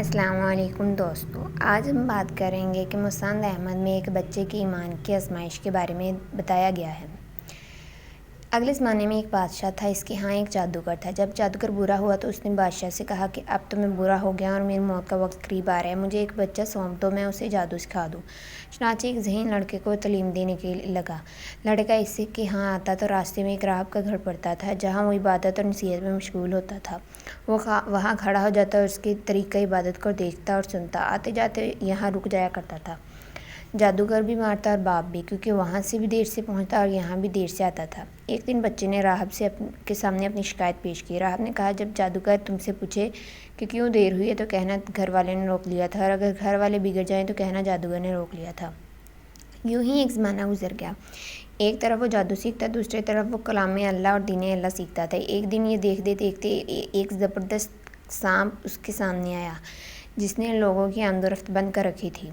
السلام علیکم دوستو، آج ہم بات کریں گے کہ مسند احمد میں ایک بچے کی ایمان کی آزمائش کے بارے میں بتایا گیا ہے۔ اگلے زمانے میں ایک بادشاہ تھا، اس کے ہاں ایک جادوگر تھا۔ جب جادوگر برا ہوا تو اس نے بادشاہ سے کہا کہ اب تو میں برا ہو گیا اور میری موت کا وقت قریب آ رہا ہے، مجھے ایک بچہ سونپ دو، میں اسے جادو سکھا دوں۔ چنانچہ ایک ذہین لڑکے کو تعلیم دینے کے لگا۔ لڑکا اس کے ہاں آتا تو راستے میں ایک راہب کا گھر پڑتا تھا، جہاں وہ عبادت اور نصیحت میں مشغول ہوتا تھا۔ وہ وہاں کھڑا ہو جاتا اور اس کے طریقہ عبادت کو دیکھتا اور سنتا، آتے جاتے یہاں رک جایا کرتا تھا۔ جادوگر بھی مارتا اور باپ بھی، کیونکہ وہاں سے بھی دیر سے پہنچتا اور یہاں بھی دیر سے آتا تھا۔ ایک دن بچے نے راہب کے سامنے اپنی شکایت پیش کی۔ راہب نے کہا، جب جادوگر تم سے پوچھے کہ کیوں دیر ہوئی ہے تو کہنا گھر والے نے روک لیا تھا، اور اگر گھر والے بگڑ جائیں تو کہنا جادوگر نے روک لیا تھا۔ یوں ہی ایک زمانہ گزر گیا۔ ایک طرف وہ جادو سیکھتا، دوسری طرف وہ کلام اللہ اور دین اللہ سیکھتا تھا۔ ایک دن یہ دیکھتے دیکھتے ایک زبردست سانپ اس کے سامنے آیا، جس نے لوگوں کی آمد و رفت بند کر رکھی تھی۔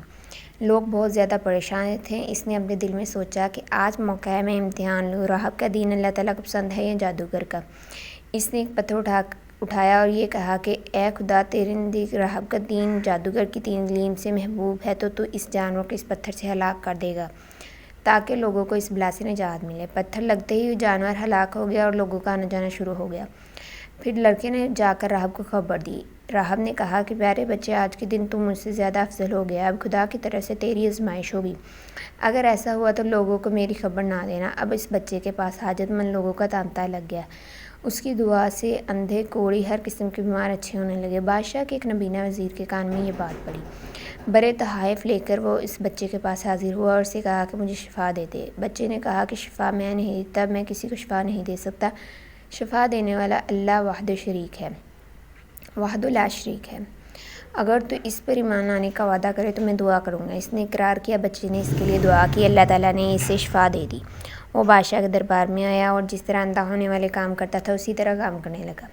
لوگ بہت زیادہ پریشان تھے۔ اس نے اپنے دل میں سوچا کہ آج موقع ہے، میں امتحان لوں، راہب کا دین اللہ تعالیٰ کو پسند ہے یا جادوگر کا۔ اس نے ایک پتھر اٹھایا اور یہ کہا کہ اے خدا، تیرے نزدیک راہب کا دین جادوگر کی تعلیم سے محبوب ہے تو اس جانور کو اس پتھر سے ہلاک کر دے گا تاکہ لوگوں کو اس بلا سے نجات ملے۔ پتھر لگتے ہی جانور ہلاک ہو گیا اور لوگوں کا آنا جانا شروع ہو گیا۔ پھر لڑکے نے جا کر راہب کو خبر دی۔ راہب نے کہا کہ پیارے بچے، آج کے دن تم مجھ سے زیادہ افضل ہو گیا، اب خدا کی طرف سے تیری آزمائش ہوگی۔ اگر ایسا ہوا تو لوگوں کو میری خبر نہ دینا۔ اب اس بچے کے پاس حاجت مند لوگوں کا تانتا لگ گیا۔ اس کی دعا سے اندھے، کوڑی، ہر قسم کے بیمار اچھے ہونے لگے۔ بادشاہ کے ایک نبینا وزیر کے کان میں یہ بات پڑی۔ برے تحائف لے کر وہ اس بچے کے پاس حاضر ہوا اور اسے کہا کہ مجھے شفا دے دے۔ بچے نے کہا کہ شفا میں نہیں دیتا، میں کسی کو شفا نہیں دے سکتا۔ شفا دینے والا اللہ وحدہ لا شریک ہے۔ اگر تو اس پر ایمان لانے کا وعدہ کرے تو میں دعا کروں گا۔ اس نے اقرار کیا۔ بچے نے اس کے لیے دعا کی، اللہ تعالیٰ نے اسے شفا دے دی۔ وہ بادشاہ کے دربار میں آیا اور جس طرح اندھا ہونے والے کام کرتا تھا اسی طرح کام کرنے لگا۔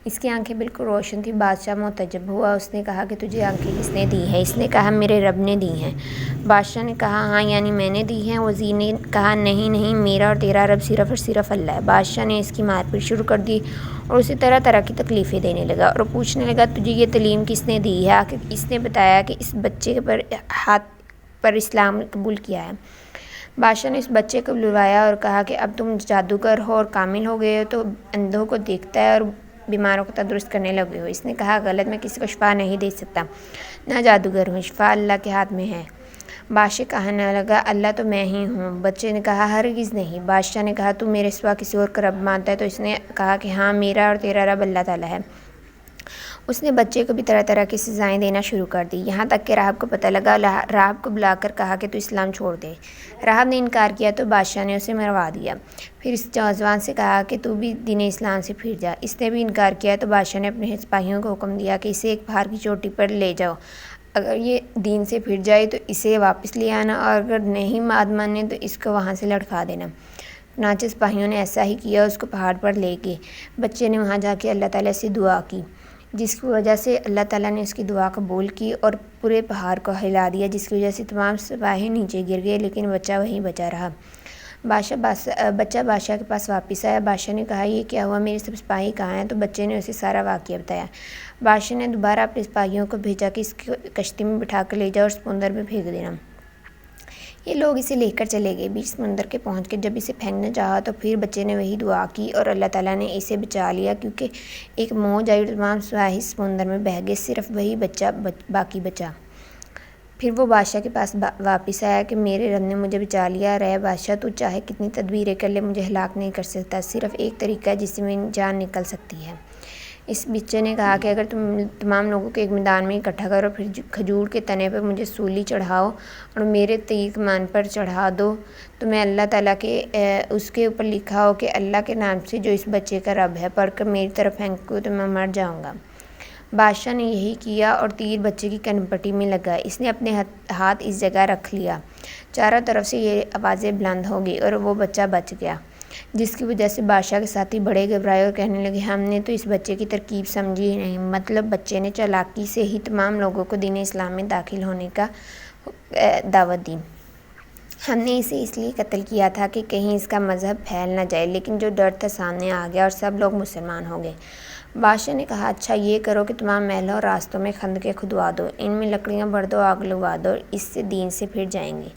اس کی آنکھیں بالکل روشن تھیں۔ بادشاہ معتجب ہوا۔ اس نے کہا کہ تجھے آنکھیں کس نے دی ہیں؟ اس نے کہا میرے رب نے دی ہیں۔ بادشاہ نے کہا ہاں، یعنی میں نے دی ہیں؟ وزیر نے کہا نہیں نہیں، میرا اور تیرا رب صرف اور صرف اللہ ہے۔ بادشاہ نے اس کی مار پیٹ شروع کر دی اور اسے طرح طرح کی تکلیفیں دینے لگا اور پوچھنے لگا تجھے یہ تعلیم کس نے دی ہے؟ آخر اس نے بتایا کہ اس بچے پر اسلام قبول کیا ہے۔ بادشاہ نے اس بچے کو بلوایا اور کہا کہ اب تم جادوگر ہو اور کامل ہو گئے ہو تو اندھوں کو دیکھتا ہے اور بیماروں کو تندرست کرنے لگے ہو۔ اس نے کہا غلط، میں کسی کو شفا نہیں دے سکتا، نہ جادوگر ہوں، شفا اللہ کے ہاتھ میں ہے۔ بادشاہ کہنے لگا اللہ تو میں ہی ہوں۔ بچے نے کہا ہرگز نہیں۔ بادشاہ نے کہا تو میرے سوا کسی اور کا رب مانتا ہے؟ تو اس نے کہا کہ ہاں، میرا اور تیرا رب اللہ تعالیٰ ہے۔ اس نے بچے کو بھی طرح طرح کی سزائیں دینا شروع کر دی، یہاں تک کہ راہب کو پتہ لگا۔ راہب کو بلا کر کہا کہ تو اسلام چھوڑ دے۔ راہب نے انکار کیا تو بادشاہ نے اسے مروا دیا۔ پھر اس نوجوان سے کہا کہ تو بھی دین اسلام سے پھر جا۔ اس نے بھی انکار کیا تو بادشاہ نے اپنے سپاہیوں کو حکم دیا کہ اسے ایک پہاڑ کی چوٹی پر لے جاؤ، اگر یہ دین سے پھر جائے تو اسے واپس لے آنا، اور اگر نہیں بات مانے تو اس کو وہاں سے لٹکا دینا۔ چنانچہ سپاہیوں نے ایسا ہی کیا، اس کو پہاڑ پر لے گئے۔ بچے نے وہاں جا کے اللہ تعالیٰ سے دعا کی، جس کی وجہ سے اللہ تعالیٰ نے اس کی دعا قبول کی اور پورے پہاڑ کو ہلا دیا، جس کی وجہ سے تمام سپاہی نیچے گر گئے، لیکن بچہ وہیں بچا رہا۔ بچہ بادشاہ کے پاس واپس آیا۔ بادشاہ نے کہا یہ کیا ہوا، میرے سب سپاہی کہاں ہیں؟ تو بچے نے اسے سارا واقعہ بتایا۔ بادشاہ نے دوبارہ اپنے سپاہیوں کو بھیجا کہ اس کو کشتی میں بٹھا کر لے جاؤ اور سمندر میں پھینک دینا۔ یہ لوگ اسے لے کر چلے گئے۔ بیچ سمندر کے پہنچ کے جب اسے پھینکنا چاہا تو پھر بچے نے وہی دعا کی اور اللہ تعالیٰ نے اسے بچا لیا، کیونکہ ایک موج آئی اور تمام سپاہی سمندر میں بہہ گئے، صرف وہی بچہ باقی بچا۔ پھر وہ بادشاہ کے پاس واپس آیا کہ میرے رب نے مجھے بچا لیا، رے بادشاہ تو چاہے کتنی تدبیریں کر لے مجھے ہلاک نہیں کر سکتا، صرف ایک طریقہ ہے جس سے میری جان نکل سکتی ہے۔ اس بچے نے کہا کہ اگر تم تمام لوگوں کو ایک میدان میں اکٹھا کرو، پھر کھجور کے تنے پر مجھے سولی چڑھاؤ اور میرے تیر کمان پر چڑھا دو تو میں اللہ تعالیٰ کے اس کے اوپر لکھا ہو کہ اللہ کے نام سے جو اس بچے کا رب ہے پڑھ کر میری طرف پھینکو تو میں مر جاؤں گا۔ بادشاہ نے یہی کیا اور تیر بچے کی کن پٹی میں لگا۔ اس نے اپنے ہاتھ اس جگہ رکھ لیا، چاروں طرف سے یہ آوازیں بلند ہو گئی اور وہ بچہ بچ گیا، جس کی وجہ سے بادشاہ کے ساتھی بڑے گھبرائے اور کہنے لگے ہم نے تو اس بچے کی ترکیب سمجھی ہی نہیں، مطلب بچے نے چالاکی سے ہی تمام لوگوں کو دین اسلام میں داخل ہونے کا دعوت دی۔ ہم نے اسے اس لیے قتل کیا تھا کہ کہیں اس کا مذہب پھیل نہ جائے، لیکن جو ڈر تھا سامنے آ گیا اور سب لوگ مسلمان ہو گئے۔ بادشاہ نے کہا اچھا یہ کرو کہ تمام محلوں اور راستوں میں خندقیں کھدوا دو، ان میں لکڑیاں بھر دو، آگ لگوا دو، اس سے دین سے پھر جائیں گے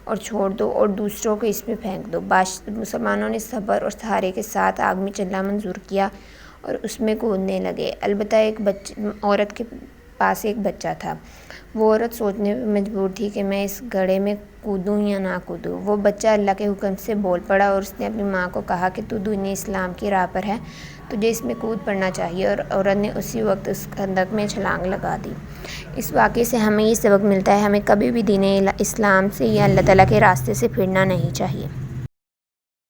اور چھوڑ دو اور دوسروں کو اس میں پھینک دو۔ مسلمانوں نے صبر اور سہارے کے ساتھ آگ میں چلنا منظور کیا اور اس میں کودنے لگے۔ البتہ ایک عورت کے پاس ایک بچہ تھا۔ وہ عورت سوچنے پر مجبور تھی کہ میں اس گڑھے میں کودوں یا نہ کودوں۔ وہ بچہ اللہ کے حکم سے بول پڑا اور اس نے اپنی ماں کو کہا کہ تو دین اسلام کی راہ پر ہے، تجھے اس میں کود پڑنا چاہیے، اور عورت نے اسی وقت اس خندق میں چھلانگ لگا دی۔ اس واقعے سے ہمیں یہ سبق ملتا ہے، ہمیں کبھی بھی دین اسلام سے یا اللہ تعالیٰ کے راستے سے پھرنا نہیں چاہیے۔